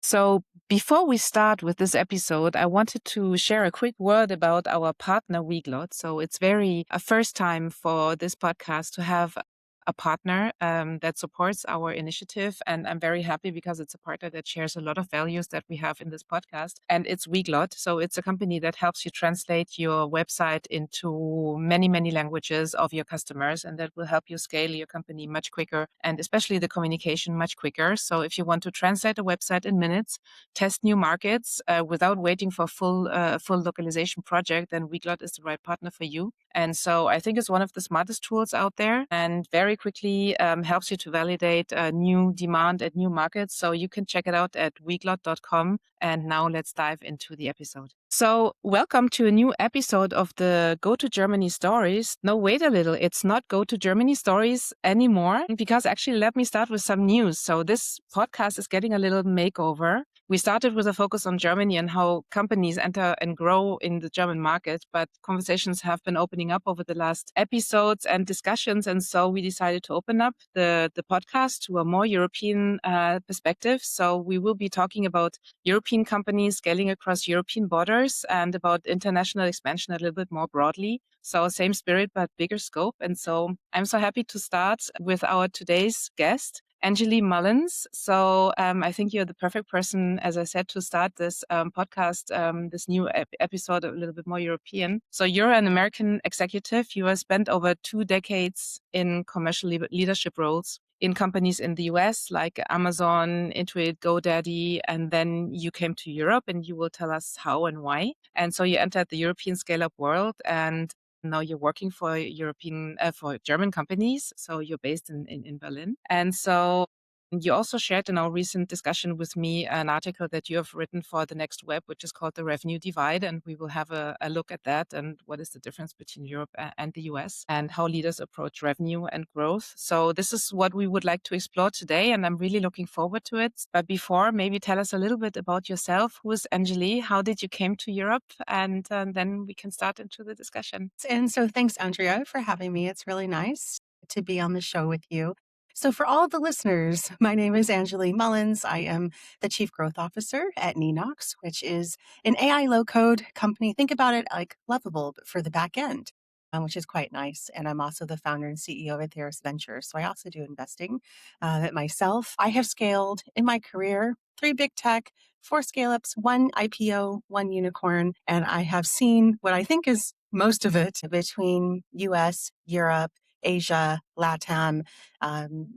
So before we start with this episode, I wanted to share a quick word about our partner Weglot. So it's a first time for this podcast to have a partner that supports our initiative. And I'm very happy because it's a partner that shares a lot of values that we have in this podcast. And it's Weglot. So it's a company that helps you translate your website into many, many languages of your customers. And that will help you scale your company much quicker and especially the communication much quicker. So if you want to translate a website in minutes, test new markets without waiting for full localization project, then Weglot is the right partner for you. And so I think it's one of the smartest tools out there and very quickly helps you to validate new demand at new markets. So you can check it out at weglot.com. And now let's dive into the episode. So welcome to a new episode of the Go to Germany Stories. No, wait a little. It's not Go to Germany Stories anymore because actually let me start with some news. So this podcast is getting a little makeover. We started with a focus on Germany and how companies enter and grow in the German market, but conversations have been opening up over the last episodes and discussions. And so we decided to open up the podcast to a more European perspective. So we will be talking about European companies scaling across European borders and about international expansion a little bit more broadly. So same spirit, but bigger scope. And so I'm so happy to start with our today's guest, Angeley Mullins. So I think you're the perfect person, as I said, to start this podcast, this new episode, a little bit more European. So you're an American executive. You have spent over 2 decades in commercial leadership roles in companies in the US like Amazon, Intuit, GoDaddy, and then you came to Europe and you will tell us how and why. And so you entered the European scale-up world and now you're working for for German companies. So you're based in Berlin. And so you also shared in our recent discussion with me an article that you have written for the Next Web, which is called The Revenue Divide. And we will have a look at that and what is the difference between Europe and the US and how leaders approach revenue and growth. So this is what we would like to explore today. And I'm really looking forward to it. But before, maybe tell us a little bit about yourself. Who is Angeley? How did you came to Europe? And then we can start into the discussion. And so thanks, Andrea, for having me. It's really nice to be on the show with you. So for all the listeners, my name is Angeley Mullins. I am the Chief Growth Officer at Ninox, which is an AI low-code company. Think about it like Lovable, but for the back end, which is quite nice. And I'm also the founder and CEO of Ethereum Ventures. So I also do investing myself. I have scaled in my career 3 big tech, 4 scale-ups, 1 IPO, 1 unicorn. And I have seen what I think is most of it between US, Europe, Asia, LATAM, and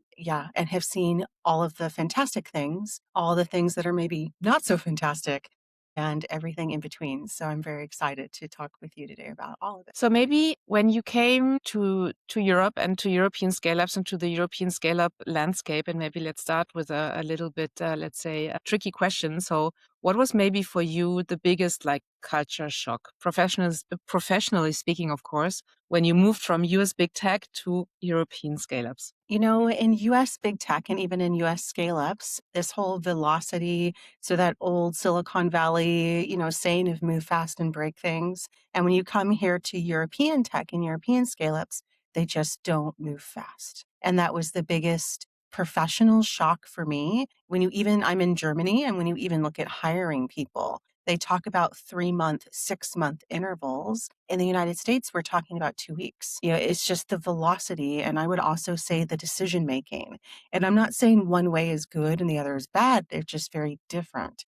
have seen all of the fantastic things, all the things that are maybe not so fantastic, and everything in between. So I'm very excited to talk with you today about all of it. So maybe when you came to Europe and to European scale-ups and to the European scale-up landscape, and maybe let's start with a little bit, let's say, a tricky question. So what was maybe for you the biggest culture shock, professionally speaking, of course, when you moved from US big tech to European scale-ups? You know, in US big tech and even in US scale-ups, this whole velocity, so that old Silicon Valley, saying of move fast and break things. And when you come here to European tech and European scale-ups, they just don't move fast. And that was the biggest professional shock for me. I'm in Germany, and when you even look at hiring people, they talk about 3-month, 6-month intervals. In the United States, we're talking about 2 weeks. It's just the velocity. And I would also say the decision making. And I'm not saying one way is good and the other is bad. They're just very different,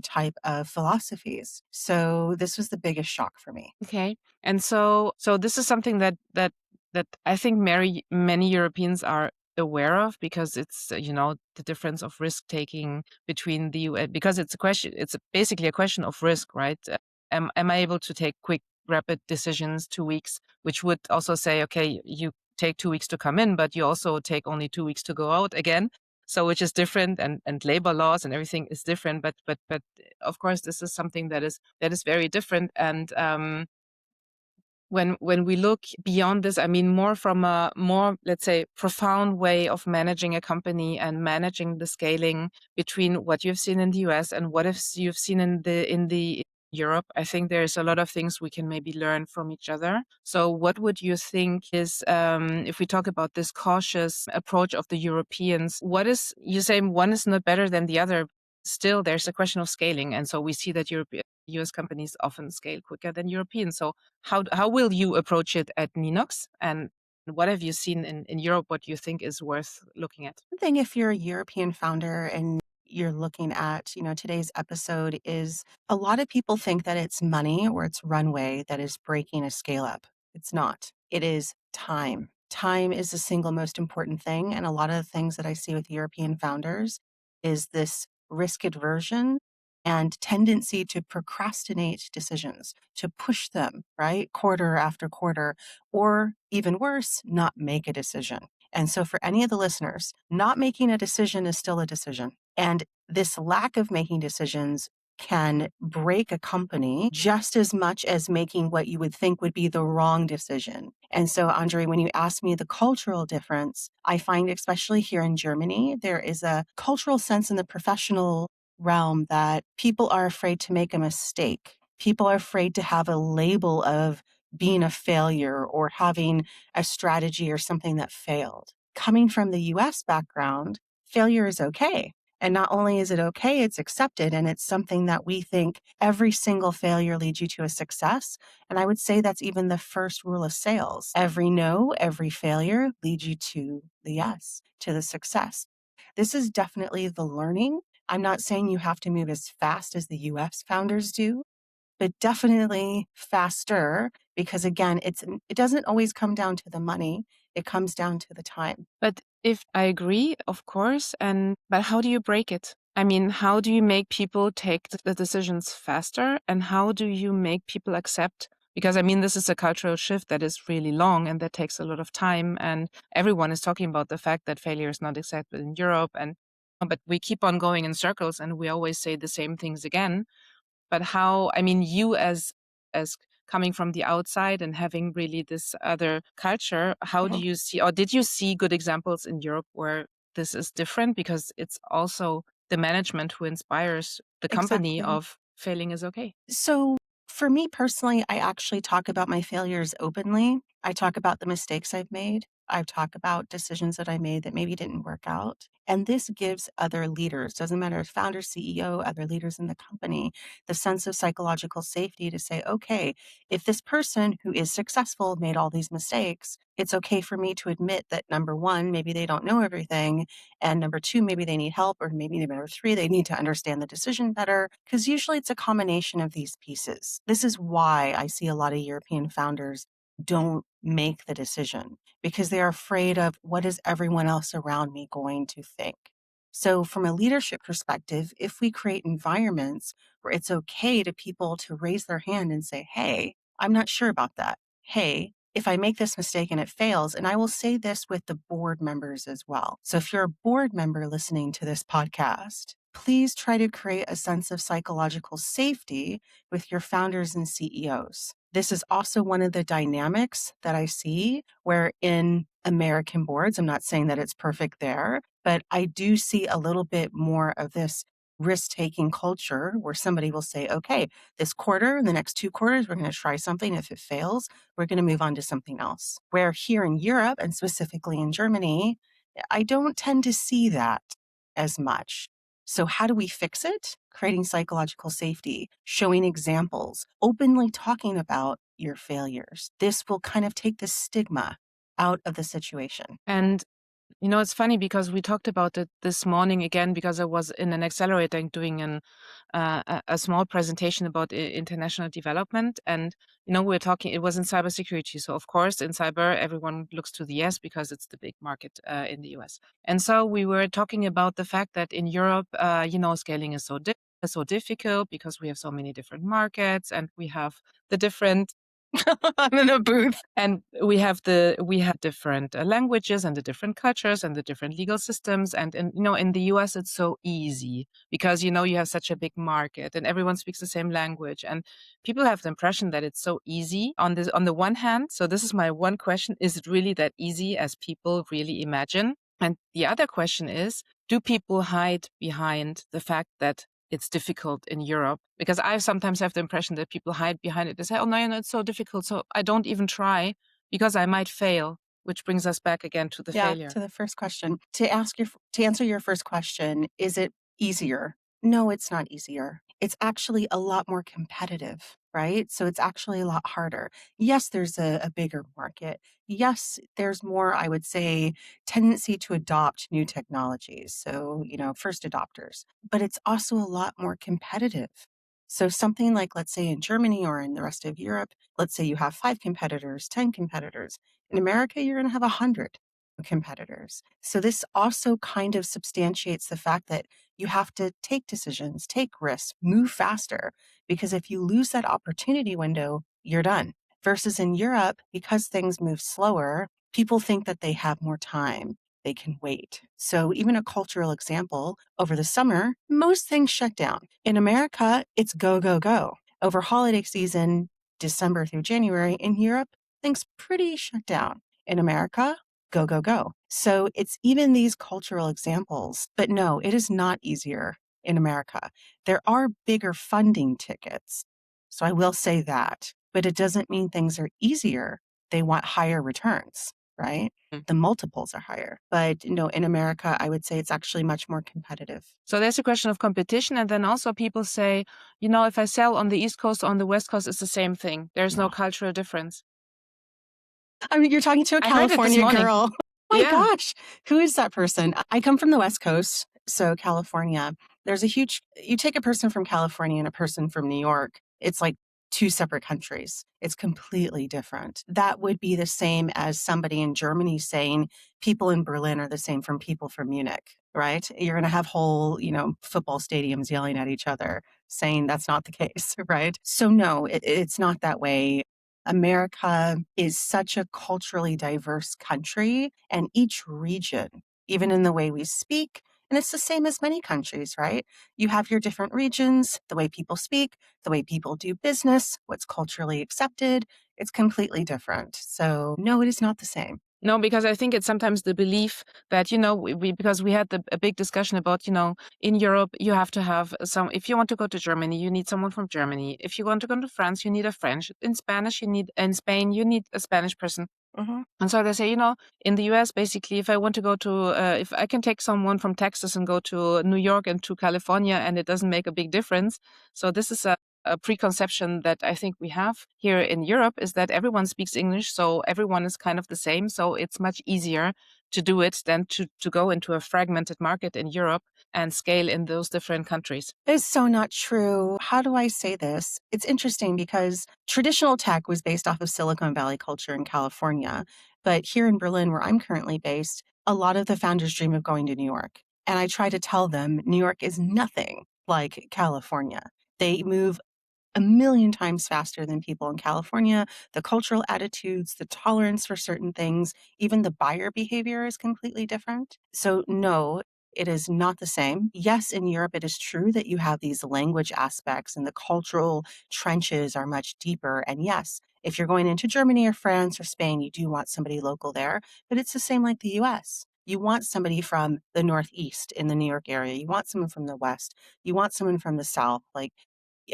type of philosophies. So this was the biggest shock for me. Okay. And so this is something that I think many Europeans are aware of because it's the difference of risk taking between the US, because it's basically a question of risk, right? Am I able to take quick rapid decisions 2 weeks, which would also say, okay, you take 2 weeks to come in, but you also take only 2 weeks to go out again. So which is different, and labor laws and everything is different, but of course this is something that is very different. And when we look beyond this, I mean, more from a more, let's say, profound way of managing a company and managing the scaling between what you've seen in the US and what you've seen in the Europe, I think there's a lot of things we can maybe learn from each other. So what would you think is, if we talk about this cautious approach of the Europeans, you say one is not better than the other. still there's a question of scaling. And so we see that US companies often scale quicker than European. So how will you approach it at Ninox? And what have you seen in Europe? What you think is worth looking at? One thing, if you're a European founder and you're looking at, today's episode is a lot of people think that it's money or it's runway that is breaking a scale up. It's not. It is time. Time is the single most important thing. And a lot of the things that I see with European founders is this risk aversion and tendency to procrastinate decisions, to push them, right? Quarter after quarter, or even worse, not make a decision. And so, for any of the listeners, not making a decision is still a decision. And this lack of making decisions can break a company just as much as making what you would think would be the wrong decision. And so, Andre, when you ask me the cultural difference, I find, especially here in Germany, there is a cultural sense in the professional realm that people are afraid to make a mistake. People are afraid to have a label of being a failure or having a strategy or something that failed. Coming from the US background, failure is okay. And not only is it okay, it's accepted. And it's something that we think every single failure leads you to a success. And I would say that's even the first rule of sales. Every no, every failure leads you to the yes, to the success. This is definitely the learning. I'm not saying you have to move as fast as the US founders do, but definitely faster because again, it doesn't always come down to the money. It comes down to the time. But if I agree, of course, but how do you break it? I mean, how do you make people take the decisions faster, and how do you make people accept? Because I mean, this is a cultural shift that is really long and that takes a lot of time. And everyone is talking about the fact that failure is not accepted in Europe. But we keep on going in circles and we always say the same things again. But how, I mean, you as coming from the outside and having really this other culture, how do you see, or did you see good examples in Europe where this is different? Because it's also the management who inspires the company Exactly. of failing is okay. So for me personally, I actually talk about my failures openly. I talk about the mistakes I've made. I talk about decisions that I made that maybe didn't work out. And this gives other leaders, doesn't matter if founder, CEO, other leaders in the company, the sense of psychological safety to say, okay, if this person who is successful made all these mistakes, it's okay for me to admit that number one, maybe they don't know everything. And number two, maybe they need help, or maybe number three, they need to understand the decision better. Because usually it's a combination of these pieces. This is why I see a lot of European founders don't make the decision because they're afraid of what is everyone else around me going to think. So, from a leadership perspective, if we create environments where it's okay to people to raise their hand and say, hey, I'm not sure about that. Hey, if I make this mistake and it fails, and I will say this with the board members as well. So, if you're a board member listening to this podcast, please try to create a sense of psychological safety with your founders and CEOs. This is also one of the dynamics that I see where in American boards, I'm not saying that it's perfect there, but I do see a little bit more of this risk-taking culture where somebody will say, okay, this quarter, in the next 2 quarters, we're going to try something. If it fails, we're going to move on to something else. Where here in Europe and specifically in Germany, I don't tend to see that as much. So how do we fix it? Creating psychological safety, showing examples, openly talking about your failures. This will kind of take the stigma out of the situation. And it's funny because we talked about it this morning again because I was in an accelerator doing a small presentation about international development. And, we're talking, it was in cybersecurity. So, of course, in cyber, everyone looks to the US because it's the big market in the US. And so we were talking about the fact that in Europe, scaling is so difficult because we have so many different markets and we have the different I'm in a booth. And we have different languages and the different cultures and the different legal systems. And in the US, it's so easy because, you have such a big market and everyone speaks the same language. And people have the impression that it's so easy on the one hand. So this is my one question. Is it really that easy as people really imagine? And the other question is, do people hide behind the fact that it's difficult in Europe? Because I sometimes have the impression that people hide behind it. They say, oh, no, it's so difficult. So I don't even try because I might fail, which brings us back again to the failure. To the first question. To answer your first question, is it easier? No, it's not easier. It's actually a lot more competitive, right? So it's actually a lot harder. Yes, there's a bigger market. Yes, there's more, I would say, tendency to adopt new technologies. So, first adopters, but it's also a lot more competitive. So something like, let's say in Germany or in the rest of Europe, let's say you have 5 competitors, 10 competitors. In America, you're going to have 100 competitors. So this also kind of substantiates the fact that you have to take decisions, take risks, move faster, because if you lose that opportunity window, you're done. Versus in Europe, because things move slower, people think that they have more time. They can wait. So, even a cultural example, over the summer, most things shut down. In America, it's go, go, go. Over holiday season, December through January, in Europe, things pretty shut down. In America, go, go, go. So it's even these cultural examples. But no, it is not easier in America. There are bigger funding tickets. So I will say that, but it doesn't mean things are easier. They want higher returns, right? Mm. The multiples are higher. But no, in America, I would say it's actually much more competitive. So there's a question of competition. And then also people say, if I sell on the East Coast, on the West Coast, it's the same thing. There's no No. cultural difference. I mean, you're talking to a I heard it this California morning. girl. My Yeah. gosh, who is that person? I come from the West Coast, so California. There's you take a person from California and a person from New York, it's like two separate countries. It's completely different. That would be the same as somebody in Germany saying people in Berlin are the same from people from Munich, right? You're going to have whole, football stadiums yelling at each other, saying that's not the case, right? So no, it's not that way. America is such a culturally diverse country, and each region, even in the way we speak, and it's the same as many countries, right? You have your different regions, the way people speak, the way people do business, what's culturally accepted. It's completely different. So, no, it is not the same. No, because I think it's sometimes the belief that, because we had a big discussion about, in Europe, you have to have if you want to go to Germany, you need someone from Germany. If you want to go to France, you need a French. In Spain, you need a Spanish person. Mm-hmm. And so they say, in the US, basically, if I want to go to, if I can take someone from Texas and go to New York and to California, and it doesn't make a big difference. So this is a preconception that I think we have here in Europe, is that everyone speaks English. So everyone is kind of the same. So it's much easier to do it than to go into a fragmented market in Europe and scale in those different countries. It's so not true. How do I say this? It's interesting because traditional tech was based off of Silicon Valley culture in California. But here in Berlin, where I'm currently based, a lot of the founders dream of going to New York. And I try to tell them New York is nothing like California. They move a million times faster than people in California. The cultural attitudes, the tolerance for certain things, even the buyer behavior is completely different. So, no, it is not the same. Yes, in Europe, it is true that you have these language aspects and the cultural trenches are much deeper. And yes, if you're going into Germany or France or Spain, you do want somebody local there, but it's the same like the US. You want somebody from the Northeast in the New York area. You want someone from the West. You want someone from the South.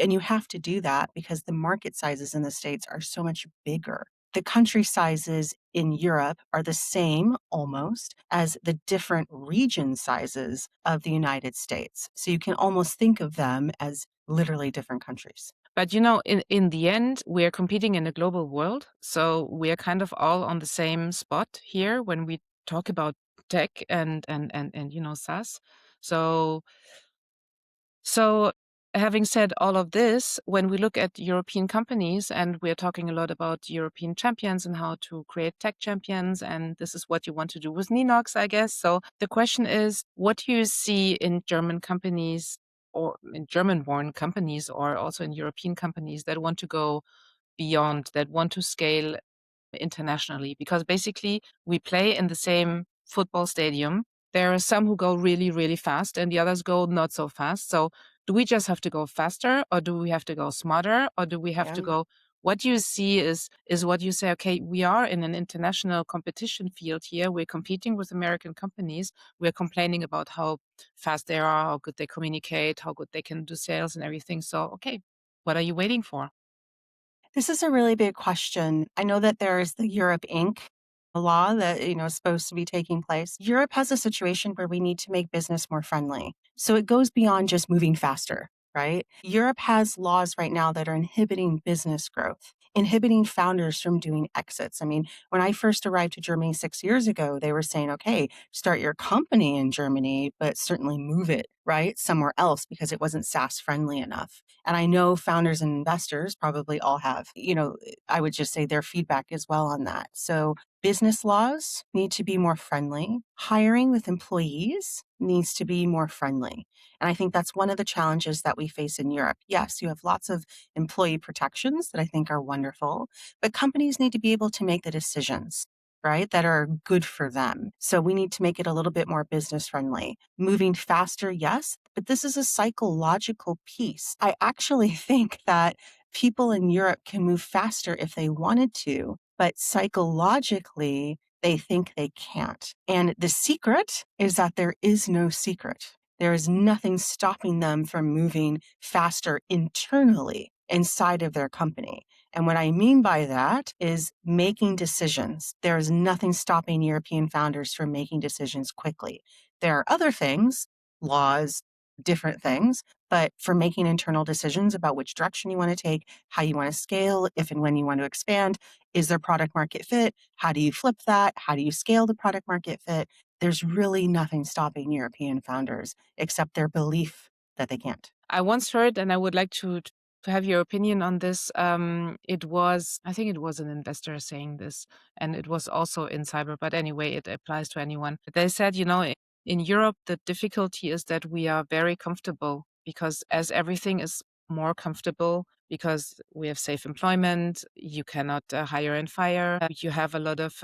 And you have to do that because the market sizes in the States are so much bigger. The country sizes in Europe are the same almost as the different region sizes of the United States. So you can almost think of them as literally different countries. But in the end, we're competing in a global world. So we're kind of all on the same spot here when we talk about tech and SaaS. So having said all of this, when we look at European companies, and we're talking a lot about European champions and how to create tech champions, and this is what you want to do with Ninox, I guess. So the question is, what do you see in German companies or in German-born companies or also in European companies that want to go beyond, that want to scale internationally? Because basically we play in the same football stadium. There are some who go really, really fast and the others go not so fast. So do we just have to go faster, or do we have to go smarter, or do we have to go? What you see is what you say, okay, we are in an international competition field here. We're competing with American companies. We're complaining about how fast they are, how good they communicate, how good they can do sales and everything. So, okay, what are you waiting for? This is a really big question. I know that there is the Europe Inc. law that is supposed to be taking place. Europe has a situation where we need to make business more friendly. So it goes beyond just moving faster, right? Europe has laws right now that are inhibiting business growth, inhibiting founders from doing exits. I mean, when I first arrived to Germany 6 years ago, they were saying, okay, start your company in Germany, but certainly move it, right, somewhere else because it wasn't SaaS friendly enough. And I know founders and investors probably all have, I would just say their feedback as well on that. So business laws need to be more friendly. Hiring with employees needs to be more friendly. And I think that's one of the challenges that we face in Europe. Yes, you have lots of employee protections that I think are wonderful, but companies need to be able to make the decisions, right, that are good for them. So we need to make it a little bit more business friendly. Moving faster, yes, but this is a psychological piece. I actually think that people in Europe can move faster if they wanted to, but psychologically, they think they can't. And the secret is that there is no secret. There is nothing stopping them from moving faster internally inside of their company. And what I mean by that is making decisions. There is nothing stopping European founders from making decisions quickly. There are other things, laws, different things, but for making internal decisions about which direction you want to take, how you want to scale, if and when you want to expand, is there product market fit? How do you flip that? How do you scale the product market fit? There's really nothing stopping European founders except their belief that they can't. I once heard, and I would like to have your opinion on this. I think it was an investor saying this, and it was also in cyber, but anyway, it applies to anyone. They said, in Europe, the difficulty is that we are very comfortable because as everything is more comfortable, because we have safe employment, you cannot hire and fire, you have a lot of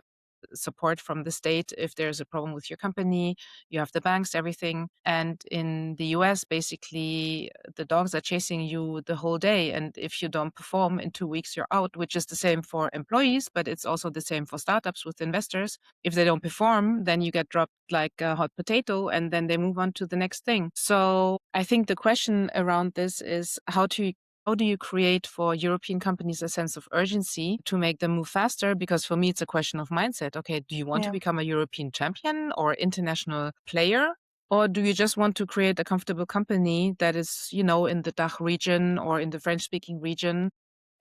support from the state if there's a problem with your company. You have the banks, everything. And in the US, basically, the dogs are chasing you the whole day. And if you don't perform in 2 weeks, you're out, which is the same for employees, but it's also the same for startups with investors. If they don't perform, then you get dropped like a hot potato and then they move on to the next thing. So I think the question around this is how do you create for European companies a sense of urgency to make them move faster? Because for me, it's a question of mindset. Okay, do you want to become a European champion or international player? Or do you just want to create a comfortable company that is, in the DACH region or in the French speaking region?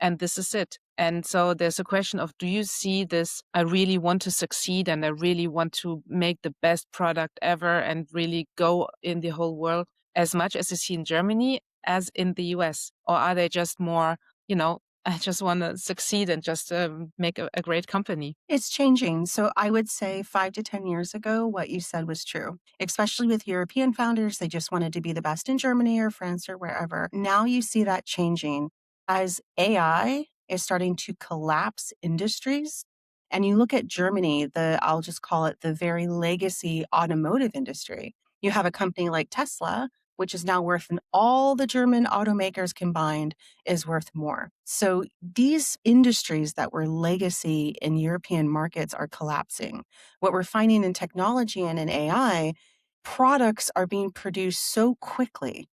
And this is it. And so there's a question of, do you see this? I really want to succeed and I really want to make the best product ever and really go in the whole world as much as you see in Germany as in the US? Or are they just more, I just want to succeed and just make a great company? It's changing. So I would say 5 to 10 years ago, what you said was true, especially with European founders. They just wanted to be the best in Germany or France or wherever. Now you see that changing as AI is starting to collapse industries. And you look at Germany, I'll just call it the very legacy automotive industry. You have a company like Tesla, which is now worth, and all the German automakers combined is worth more. So these industries that were legacy in European markets are collapsing. What we're finding in technology and in AI, products are being produced so quickly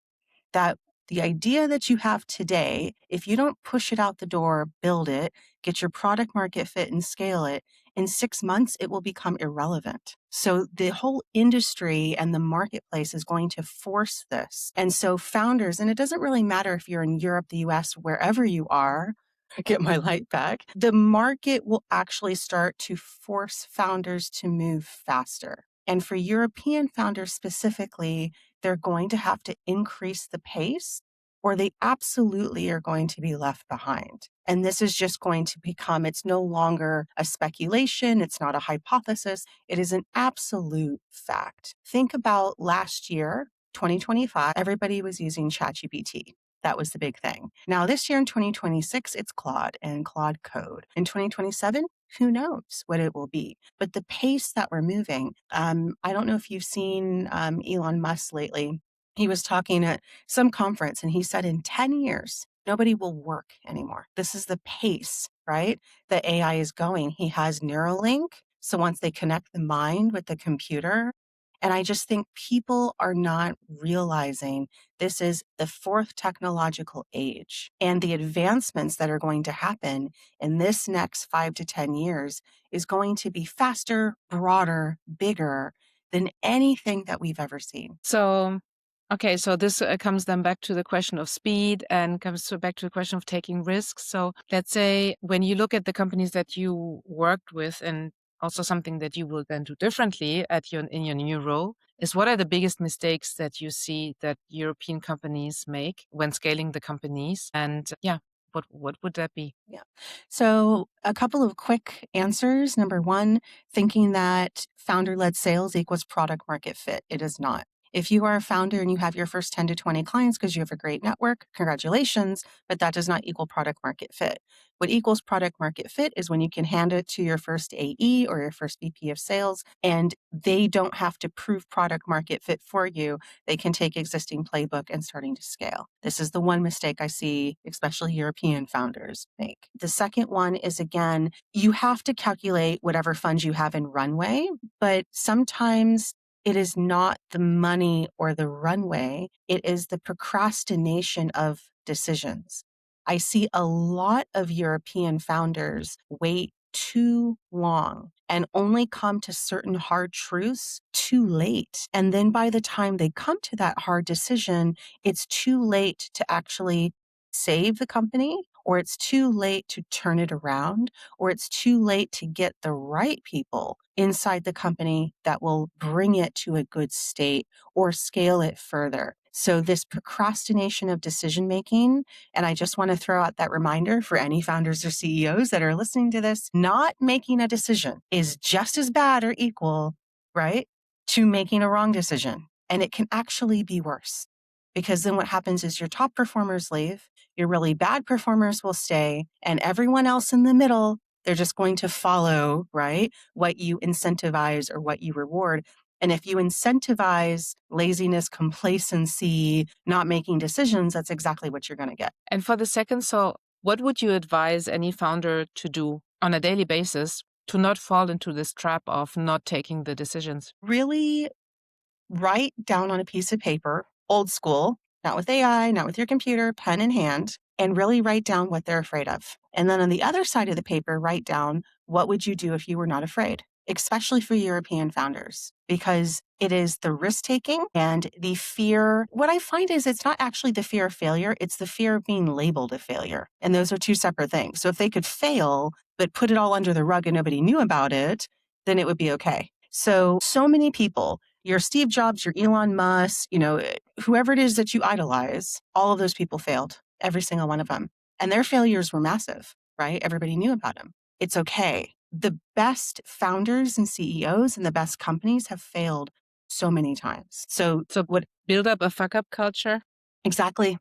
that the idea that you have today, if you don't push it out the door, build it, get your product market fit and scale it, in 6 months, it will become irrelevant. So the whole industry and the marketplace is going to force this. And so founders, and it doesn't really matter if you're in Europe, the US, wherever you are, I get my light back, the market will actually start to force founders to move faster. And for European founders specifically, they're going to have to increase the pace or they absolutely are going to be left behind. And this is just going to become, it's no longer a speculation. It's not a hypothesis. It is an absolute fact. Think about last year, 2025, everybody was using ChatGPT. That was the big thing. Now, this year in 2026, it's Claude and Claude Code. In 2027, who knows what it will be? But the pace that we're moving, I don't know if you've seen Elon Musk lately. He was talking at some conference and he said in 10 years, nobody will work anymore. This is the pace, right? That AI is going. He has Neuralink. So once they connect the mind with the computer, and I just think people are not realizing this is the fourth technological age and the advancements that are going to happen in this next 5 to 10 years is going to be faster, broader, bigger than anything that we've ever seen. So Okay, so this comes then back to the question of speed and back to the question of taking risks. So let's say when you look at the companies that you worked with, and also something that you will then do differently in your new role, is what are the biggest mistakes that you see that European companies make when scaling the companies? And yeah, what would that be? Yeah. So a couple of quick answers. Number one, thinking that founder-led sales equals product market fit. It is not. If you are a founder and you have your first 10 to 20 clients because you have a great network, congratulations, but that does not equal product market fit. What equals product market fit is when you can hand it to your first AE or your first VP of sales, and they don't have to prove product market fit for you. They can take existing playbook and starting to scale. This is the one mistake I see, especially European founders make. The second one is, again, you have to calculate whatever funds you have in runway, but sometimes it is not the money or the runway. It is the procrastination of decisions. I see a lot of European founders wait too long and only come to certain hard truths too late. And then by the time they come to that hard decision, it's too late to actually save the company, or it's too late to turn it around, or it's too late to get the right people inside the company that will bring it to a good state or scale it further. So this procrastination of decision making, and I just want to throw out that reminder for any founders or CEOs that are listening to this, not making a decision is just as bad or equal, right, to making a wrong decision. And it can actually be worse, because then what happens is your top performers leave, your really bad performers will stay, and everyone else in the middle, they're just going to follow, right, what you incentivize or what you reward. And if you incentivize laziness, complacency, not making decisions, that's exactly what you're going to get. And for the second, so what would you advise any founder to do on a daily basis to not fall into this trap of not taking the decisions? Really write down on a piece of paper, old school, not with AI, not with your computer, pen in hand, and really write down what they're afraid of. And then on the other side of the paper, write down what would you do if you were not afraid, especially for European founders, because it is the risk taking and the fear. What I find is it's not actually the fear of failure, it's the fear of being labeled a failure. And those are two separate things. So if they could fail, but put it all under the rug and nobody knew about it, then it would be okay. So many people, your Steve Jobs, your Elon Musk, whoever it is that you idolize, all of those people failed, every single one of them. And their failures were massive, right? Everybody knew about them. It's okay. The best founders and CEOs and the best companies have failed so many times. So what? Build up a fuck up culture? Exactly.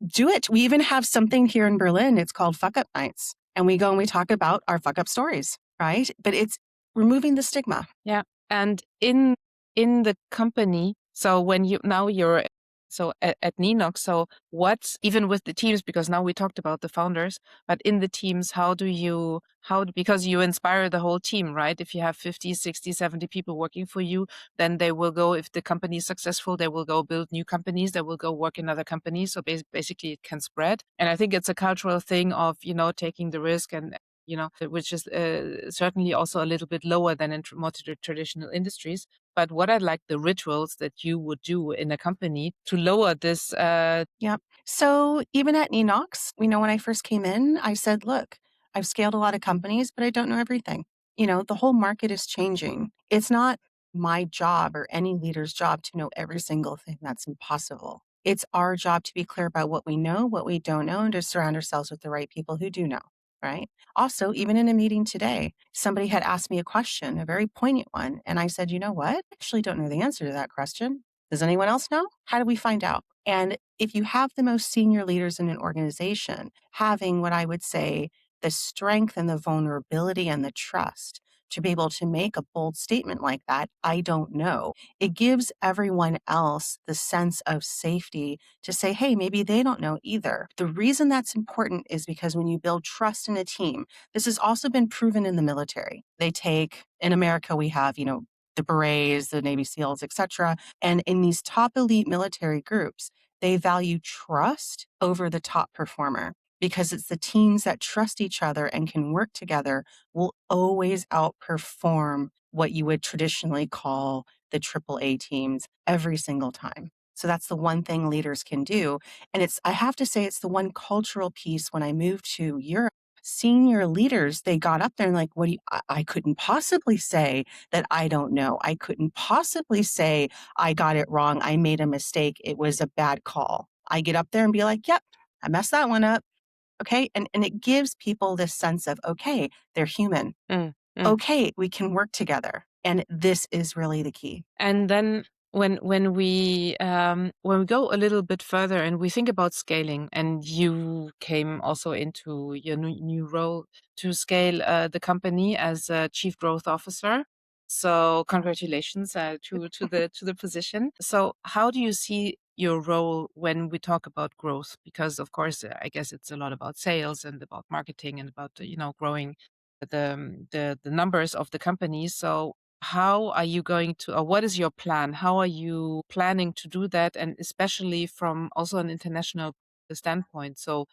Do it. We even have something here in Berlin. It's called Fuck Up Nights. And we go and we talk about our fuck up stories, right? But it's removing the stigma. Yeah. And in the company, so when you're at Ninox, so what's even with the teams, because now we talked about the founders, but in the teams, because you inspire the whole team, right? If you have 50, 60, 70 people working for you, then they will go, if the company is successful, they will go build new companies, they will go work in other companies. So basically it can spread. And I think it's a cultural thing of, taking the risk and which is certainly also a little bit lower than in more traditional industries. But what are like the rituals that you would do in a company to lower this? Yeah. So even at Ninox, when I first came in, I said, look, I've scaled a lot of companies, but I don't know everything. The whole market is changing. It's not my job or any leader's job to know every single thing. That's impossible. It's our job to be clear about what we know, what we don't know, and to surround ourselves with the right people who do know. Right. Also, even in a meeting today, somebody had asked me a question, a very poignant one. And I said, you know what? I actually don't know the answer to that question. Does anyone else know? How do we find out? And if you have the most senior leaders in an organization, having what I would say the strength and the vulnerability and the trust to be able to make a bold statement like that, I don't know. It gives everyone else the sense of safety to say, hey, maybe they don't know either. The reason that's important is because when you build trust in a team, this has also been proven in the military. In America, we have, the Berets, the Navy SEALs, etc. And in these top elite military groups, they value trust over the top performer, because it's the teams that trust each other and can work together will always outperform what you would traditionally call the AAA teams every single time. So that's the one thing leaders can do. And I have to say, it's the one cultural piece when I moved to Europe. Senior leaders, they got up there and like, what do you, I couldn't possibly say that I don't know. I couldn't possibly say I got it wrong. I made a mistake. It was a bad call. I get up there and be like, yep, I messed that one up. Okay. And it gives people this sense of, okay, they're human. Mm, mm. Okay, we can work together. And this is really the key. And then when we go a little bit further and we think about scaling, and you came also into your new role to scale the company as a chief growth officer. So congratulations to the position. So how do you see your role when we talk about growth? Because of course, I guess it's a lot about sales and about marketing and about growing the numbers of the company. So how are you going to, or what is your plan? How are you planning to do that? And especially from also an international standpoint. So,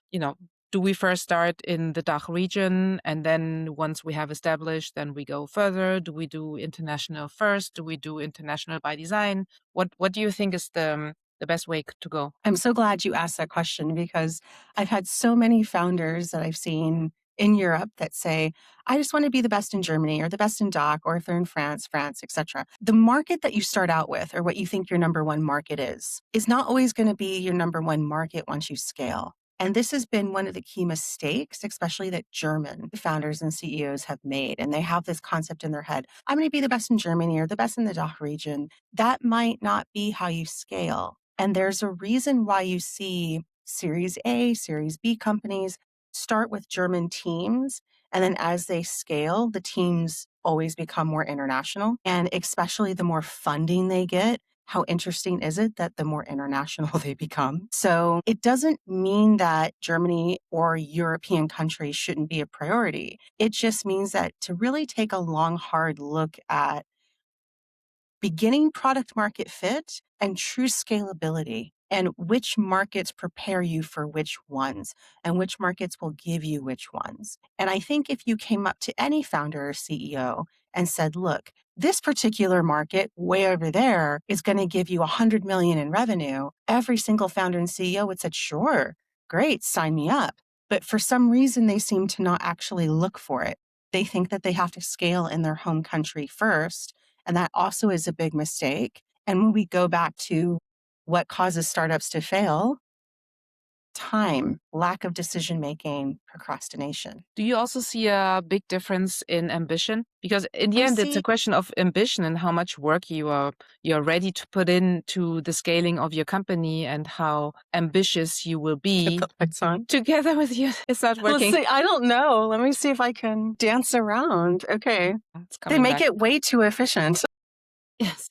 do we first start in the DACH region and then once we have established, then we go further? Do we do international first? Do we do international by design? What do you think is the best way to go? I'm so glad you asked that question because I've had so many founders that I've seen in Europe that say, I just want to be the best in Germany or the best in DACH, or if they're in France, etc. The market that you start out with, or what you think your number one market is not always going to be your number one market once you scale. And this has been one of the key mistakes, especially that German founders and CEOs have made. And they have this concept in their head, I'm going to be the best in Germany or the best in the DACH region. That might not be how you scale. And there's a reason why you see Series A, Series B companies start with German teams. And then as they scale, the teams always become more international. And especially the more funding they get, how interesting is it that the more international they become? So it doesn't mean that Germany or European countries shouldn't be a priority. It just means that to really take a long, hard look at beginning product market fit and true scalability, and which markets prepare you for which ones and which markets will give you which ones. And I think if you came up to any founder or CEO and said, look, this particular market way over there is going to give you 100 million in revenue, every single founder and CEO would say, sure, great, sign me up. But for some reason, they seem to not actually look for it. They think that they have to scale in their home country first. And that also is a big mistake. And when we go back to what causes startups to fail, time, lack of decision making, procrastination. Do you also see a big difference in ambition? Because in the I end, it's a see. question of ambition and how much work you're ready to put into the scaling of your company and how ambitious you will Get be the lights on. together with you. It's not Let's working. see. I don't know. Let me see if I can dance around. Okay. It's They coming make back. it way too efficient. Yes.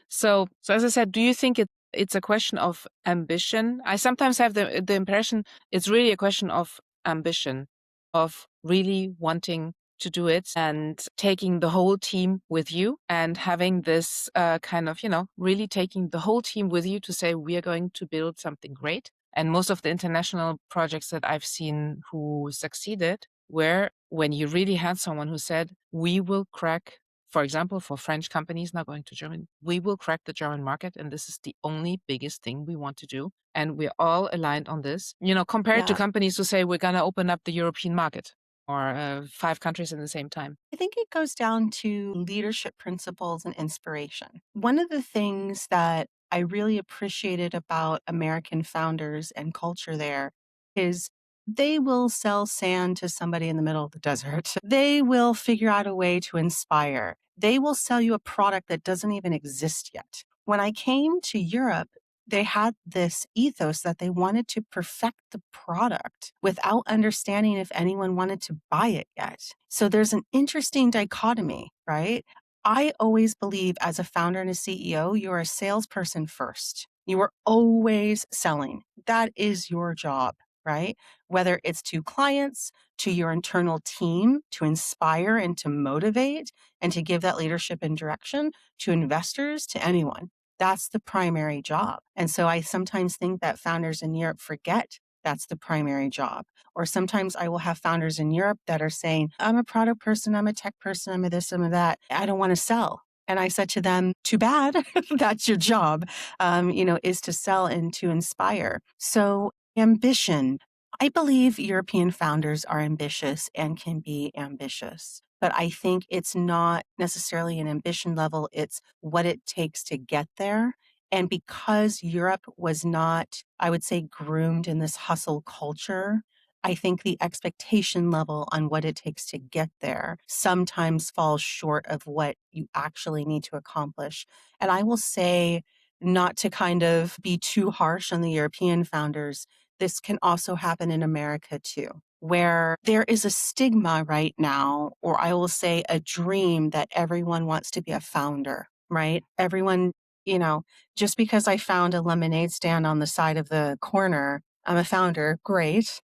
So as I said, do you think it's a question of ambition? I sometimes have the impression it's really a question of ambition, of really wanting to do it and taking the whole team with you and having this kind of, really taking the whole team with you to say, we are going to build something great. And most of the international projects that I've seen who succeeded were when you really had someone who said, we will crack, for example, for French companies now going to Germany, we will crack the German market. And this is the only biggest thing we want to do. And we're all aligned on this, compared to Yeah. companies who say we're going to open up the European market or 5 countries at the same time. I think it goes down to leadership principles and inspiration. One of the things that I really appreciated about American founders and culture there is they will sell sand to somebody in the middle of the desert. They will figure out a way to inspire. They will sell you a product that doesn't even exist yet. When I came to Europe, they had this ethos that they wanted to perfect the product without understanding if anyone wanted to buy it yet. So there's an interesting dichotomy, right? I always believe as a founder and a CEO, you're a salesperson first. You are always selling. That is your job, right? Whether it's to clients, to your internal team, to inspire and to motivate and to give that leadership and direction, to investors, to anyone. That's the primary job. And so I sometimes think that founders in Europe forget that's the primary job. Or sometimes I will have founders in Europe that are saying, I'm a product person, I'm a tech person, I'm a this, I'm a that. I don't want to sell. And I said to them, too bad. That's your job, is to sell and to inspire. So ambition. I believe European founders are ambitious and can be ambitious. But I think it's not necessarily an ambition level. It's what it takes to get there. And because Europe was not, I would say, groomed in this hustle culture, I think the expectation level on what it takes to get there sometimes falls short of what you actually need to accomplish. And I will say, not to kind of be too harsh on the European founders, this can also happen in America too, where there is a stigma right now, or I will say a dream that everyone wants to be a founder, right? Everyone, you know, just because I found a lemonade stand on the side of the corner, I'm a founder, great.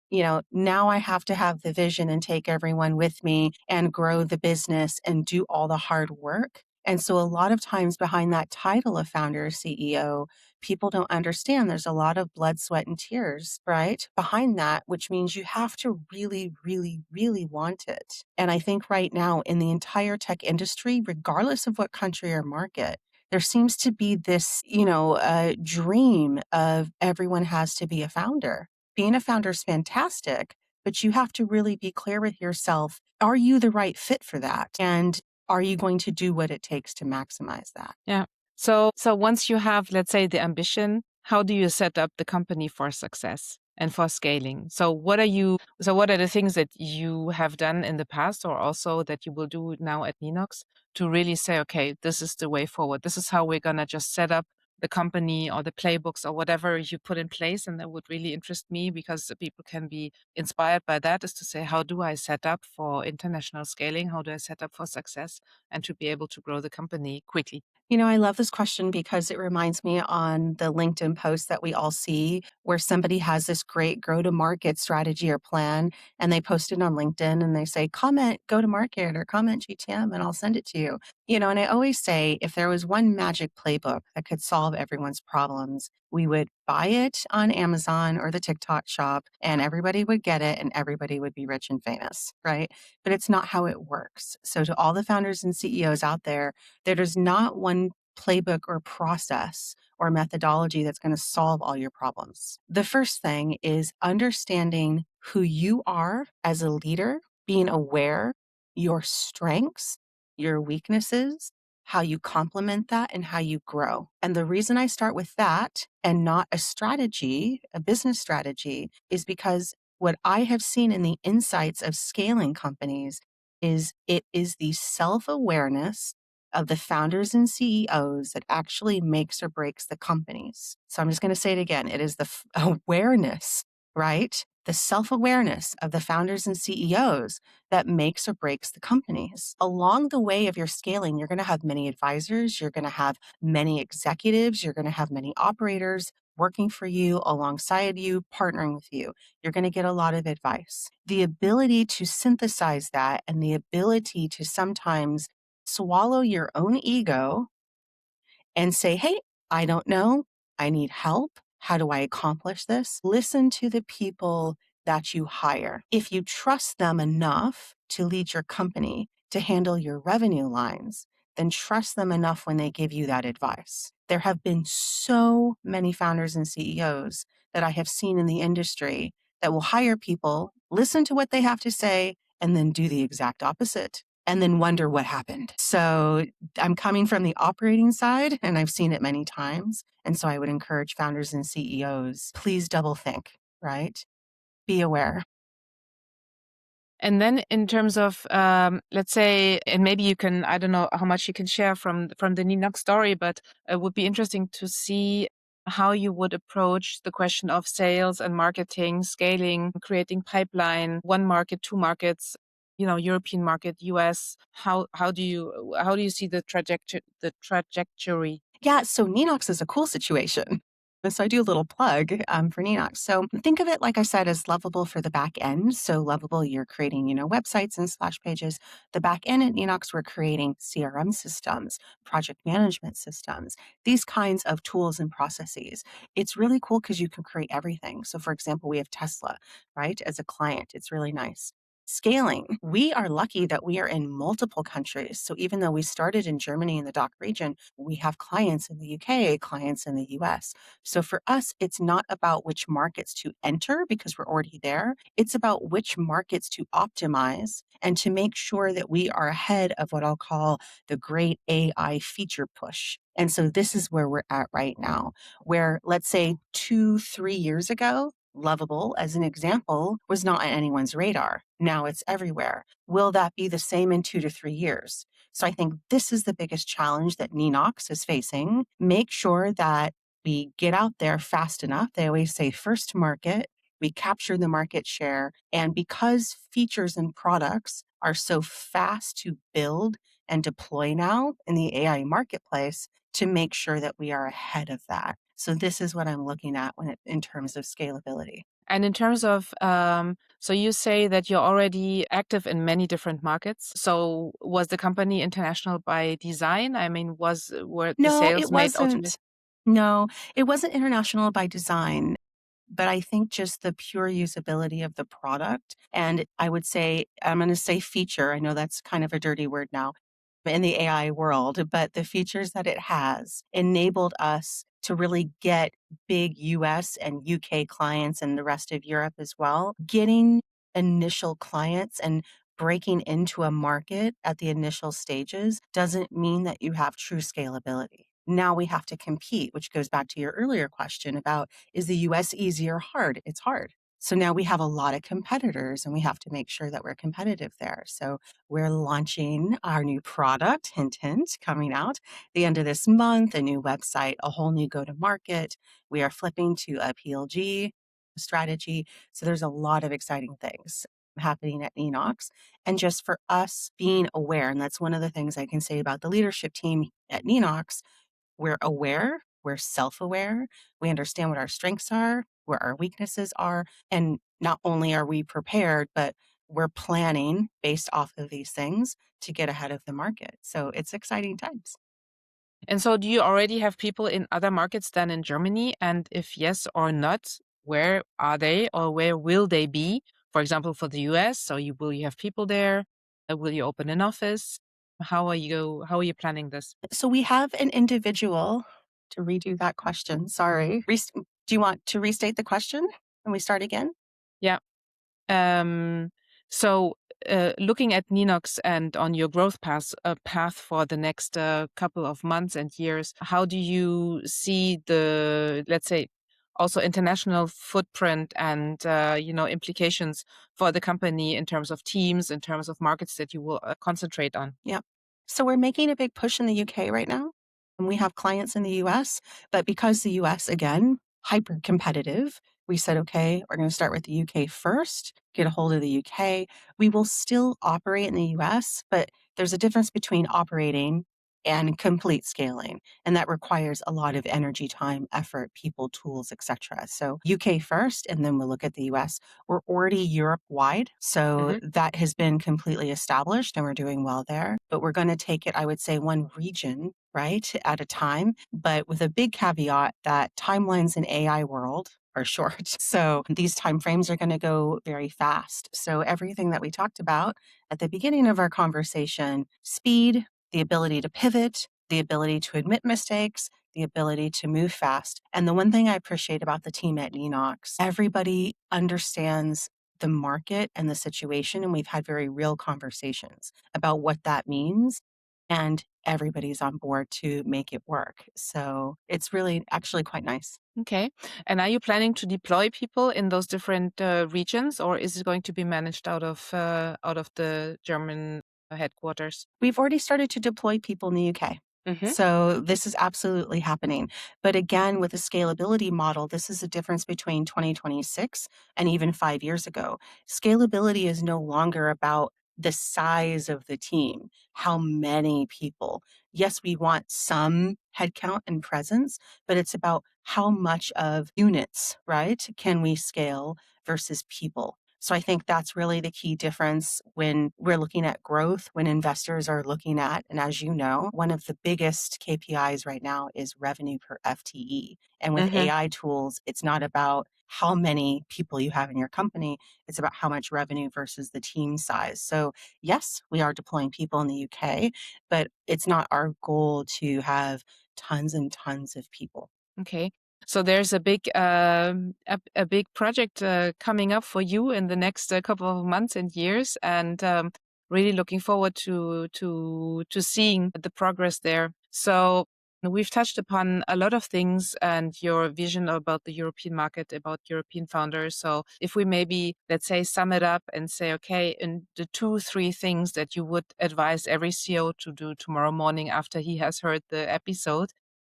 Now I have to have the vision and take everyone with me and grow the business and do all the hard work. And so a lot of times behind that title of founder or CEO, people don't understand there's a lot of blood, sweat, and tears, right? Behind that, which means you have to really, really, really want it. And I think right now in the entire tech industry, regardless of what country or market, there seems to be this, dream of everyone has to be a founder. Being a founder is fantastic, but you have to really be clear with yourself. Are you the right fit for that? And are you going to do what it takes to maximize that? Yeah. So once you have, let's say, the ambition, how do you set up the company for success and for scaling? What are the things that you have done in the past or also that you will do now at Ninox to really say, okay, this is the way forward. This is how we're gonna just set up the company or the playbooks or whatever you put in place. And that would really interest me because the people can be inspired by that, is to say, how do I set up for international scaling? How do I set up for success and to be able to grow the company quickly? I love this question because it reminds me on the LinkedIn post that we all see where somebody has this great go to market strategy or plan and they post it on LinkedIn and they say, comment go to market or comment GTM and I'll send it to you. And I always say if there was one magic playbook that could solve everyone's problems, we would buy it on Amazon or the TikTok shop and everybody would get it and everybody would be rich and famous, right? But it's not how it works. So to all the founders and CEOs out there, there is not one playbook or process or methodology that's going to solve all your problems. The first thing is understanding who you are as a leader, being aware your strengths, your weaknesses, how you complement that, and how you grow. And the reason I start with that and not a strategy, a business strategy, is because what I have seen in the insights of scaling companies is it is the self-awareness of the founders and CEOs that actually makes or breaks the companies. So I'm just going to say it again. It is the awareness, right? The self-awareness of the founders and CEOs that makes or breaks the companies. Along the way of your scaling, you're going to have many advisors, you're going to have many executives, you're going to have many operators working for you, alongside you, partnering with you. You're going to get a lot of advice. The ability to synthesize that and the ability to sometimes swallow your own ego and say, hey, I don't know. I need help. How do I accomplish this? Listen to the people that you hire. If you trust them enough to lead your company, to handle your revenue lines, then trust them enough when they give you that advice. There have been so many founders and CEOs that I have seen in the industry that will hire people, listen to what they have to say, and then do the exact opposite and then wonder what happened. So I'm coming from the operating side and I've seen it many times. And so I would encourage founders and CEOs, please double think, right? Be aware. And then in terms of, let's say, and maybe you can, I don't know how much you can share from the Ninox story, but it would be interesting to see how you would approach the question of sales and marketing, scaling, creating pipeline, one market, two markets, European market, US. How do you see the trajectory? Yeah, so Ninox is a cool situation. So I do a little plug for Ninox. So think of it, like I said, as Lovable for the back end. So Lovable, you're creating, websites and splash pages. The back end at Ninox, we're creating CRM systems, project management systems, these kinds of tools and processes. It's really cool because you can create everything. So for example, we have Tesla, right, as a client. It's really nice. Scaling. We are lucky that we are in multiple countries. So even though we started in Germany in the DACH region, we have clients in the UK, clients in the US. So for us, it's not about which markets to enter because we're already there. It's about which markets to optimize and to make sure that we are ahead of what I'll call the great AI feature push. And so this is where we're at right now, where let's say 2, 3 years ago, Lovable, as an example, was not on anyone's radar. Now it's everywhere. Will that be the same in 2 to 3 years? So I think this is the biggest challenge that Ninox is facing. Make sure that we get out there fast enough. They always say first to market. We capture the market share. And because features and products are so fast to build and deploy now in the AI marketplace, to make sure that we are ahead of that. So this is what I'm looking at in terms of scalability. And in terms of, so you say that you're already active in many different markets. So was the company international by design? I mean, were the No, sales it made automatically? wasn't. No, it wasn't international by design, but I think just the pure usability of the product. And I would say, I'm going to say feature. I know that's kind of a dirty word now in the AI world, but the features that it has enabled us to really get big US and UK clients and the rest of Europe as well. Getting initial clients and breaking into a market at the initial stages doesn't mean that you have true scalability. Now we have to compete, which goes back to your earlier question about, is the US easy or hard? It's hard. So now we have a lot of competitors and we have to make sure that we're competitive there. So we're launching our new product, hint, hint, coming out the end of this month, a new website, a whole new go to market. We are flipping to a PLG strategy. So there's a lot of exciting things happening at Enox. And just for us being aware, and that's one of the things I can say about the leadership team at Enox, we're aware, we're self aware, we understand what our strengths are, where our weaknesses are. And not only are we prepared, but we're planning based off of these things to get ahead of the market. So it's exciting times. And so do you already have people in other markets than in Germany? And if yes or not, where are they or where will they be? For example, for the US, so will you have people there? Will you open an office? How are you planning this? So we have an individual to redo that question. Sorry. Do you want to restate the question and we start again? Yeah. Um, so, looking at Ninox and on your growth path for the next couple of months and years, how do you see the, let's say, also international footprint and implications for the company in terms of teams, in terms of markets that you will concentrate on? Yeah. So we're making a big push in the UK right now, and we have clients in the US. But because the US, again, hyper competitive, we said, okay, we're going to start with the UK first, get a hold of the UK. We will still operate in the US, but there's a difference between operating and complete scaling. And that requires a lot of energy, time, effort, people, tools, etc. So UK first, and then we'll look at the US. We're already Europe wide. So Hmm. that has been completely established and we're doing well there. But we're going to take it, I would say, one region, right, at a time, but with a big caveat that timelines in AI world are short. So these timeframes are going to go very fast. So everything that we talked about at the beginning of our conversation, speed, the ability to pivot, the ability to admit mistakes, the ability to move fast. And the one thing I appreciate about the team at Ninox, everybody understands the market and the situation. And we've had very real conversations about what that means. And everybody's on board to make it work. So it's really actually quite nice. Okay. And are you planning to deploy people in those different regions, or is it going to be managed out of the German headquarters? We've already started to deploy people in the UK. Hmm. So this is absolutely happening. But again, with the scalability model, this is the difference between 2026 and even 5 years ago. Scalability is no longer about the size of the team, how many people. Yes, we want some headcount and presence, but it's about how much of units, right, can we scale versus people. So I think that's really the key difference when we're looking at growth, when investors are looking at, and as you know, one of the biggest KPIs right now is revenue per FTE. And with Mm-hmm. AI tools, it's not about how many people you have in your company, it's about how much revenue versus the team size. So yes, we are deploying people in the UK, but it's not our goal to have tons and tons of people. Okay. So there's a big project coming up for you in the next couple of months and years, and really looking forward to seeing the progress there. So we've touched upon a lot of things and your vision about the European market, about European founders. So if we maybe, let's say, sum it up and say, okay, in the 2, 3 things that you would advise every CEO to do tomorrow morning after he has heard the episode,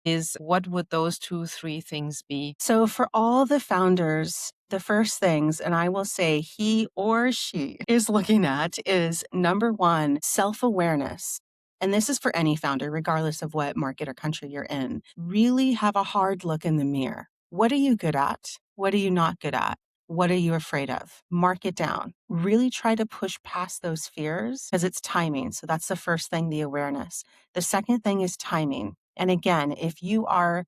is what would those 2, 3 things be? So, for all the founders, the first things, and I will say he or she is looking at, is number one, self awareness. And this is for any founder, regardless of what market or country you're in. Really have a hard look in the mirror. What are you good at? What are you not good at? What are you afraid of? Mark it down. Really try to push past those fears because it's timing. So, that's the first thing, the awareness. The second thing is timing. And again, if you are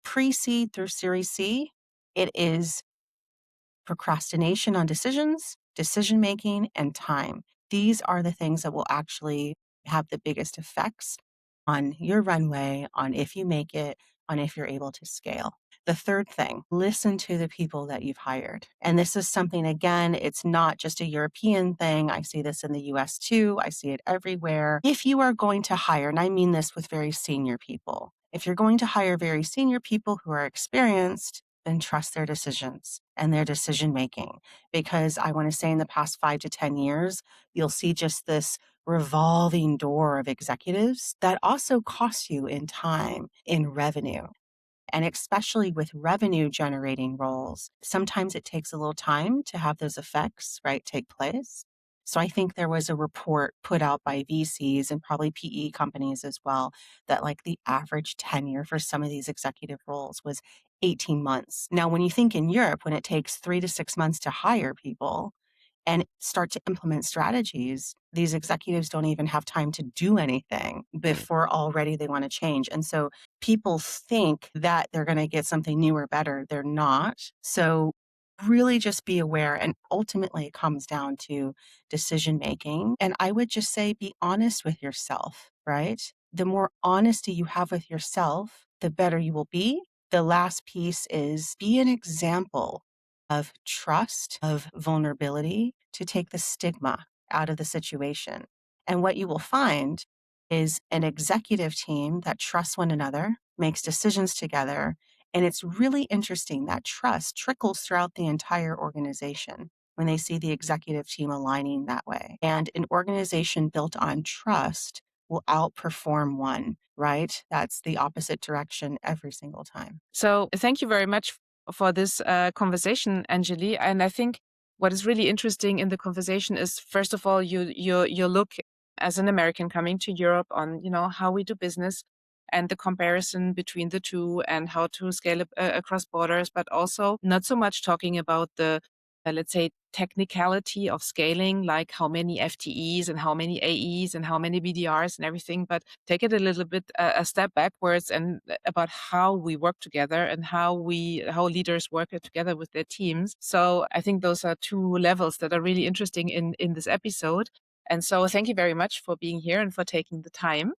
pre-seed through Series C, it is procrastination on decisions, decision making, and time. These are the things that will actually have the biggest effects on your runway, on if you make it, on if you're able to scale. The third thing, listen to the people that you've hired. And this is something, again, it's not just a European thing. I see this in the US too. I see it everywhere. If you are going to hire, and I mean this with very senior people, if you're going to hire very senior people who are experienced, then trust their decisions and their decision making. Because I want to say in the past 5 to 10 years, you'll see just this revolving door of executives that also costs you in time, in revenue. And especially with revenue generating roles, sometimes it takes a little time to have those effects, right, take place. So I think there was a report put out by VCs and probably PE companies as well that like the average tenure for some of these executive roles was 18 months. Now, when you think in Europe, when it takes 3 to 6 months to hire people, and start to implement strategies, these executives don't even have time to do anything before already they want to change. And so people think that they're going to get something new or better. They're not. So really just be aware. And ultimately, it comes down to decision making. And I would just say be honest with yourself, right? The more honesty you have with yourself, the better you will be. The last piece is be an example of trust, of vulnerability to take the stigma out of the situation. And what you will find is an executive team that trusts one another, makes decisions together. And it's really interesting that trust trickles throughout the entire organization when they see the executive team aligning that way. And an organization built on trust will outperform one, right? That's the opposite direction every single time. So thank you very much for this conversation, Angeley. And I think what is really interesting in the conversation is, first of all, you look as an American coming to Europe on, how we do business and the comparison between the two and how to scale across borders, but also not so much talking about the, let's say, technicality of scaling, like how many FTEs and how many AEs and how many BDRs and everything, but take it a little bit a step backwards and about how we work together and how leaders work together with their teams. So I think those are 2 levels that are really interesting in this episode. And so thank you very much for being here and for taking the time.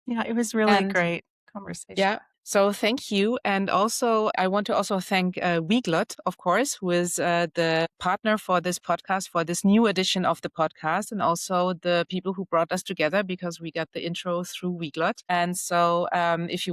Yeah, it was really And great conversation. yeah. So thank you. And also, I want to also thank Weglot, of course, who is the partner for this podcast, for this new edition of the podcast, and also the people who brought us together because we got the intro through Weglot. And so if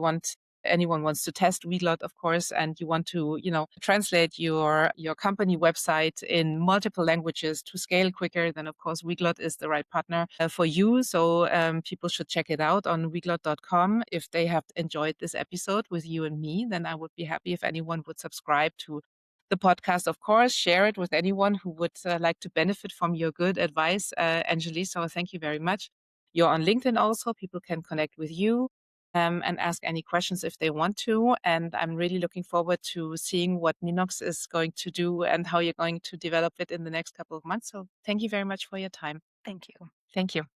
anyone wants to test Weglot, of course, and you want to, translate your company website in multiple languages to scale quicker, then of course Weglot is the right partner for you. So people should check it out on weglot.com. If they have enjoyed this episode with you and me, then I would be happy if anyone would subscribe to the podcast, of course, share it with anyone who would like to benefit from your good advice, Angeley. So thank you very much. You're on LinkedIn also. People can connect with you. and ask any questions if they want to. And I'm really looking forward to seeing what Ninox is going to do and how you're going to develop it in the next couple of months. So thank you very much for your time. Thank you. Thank you.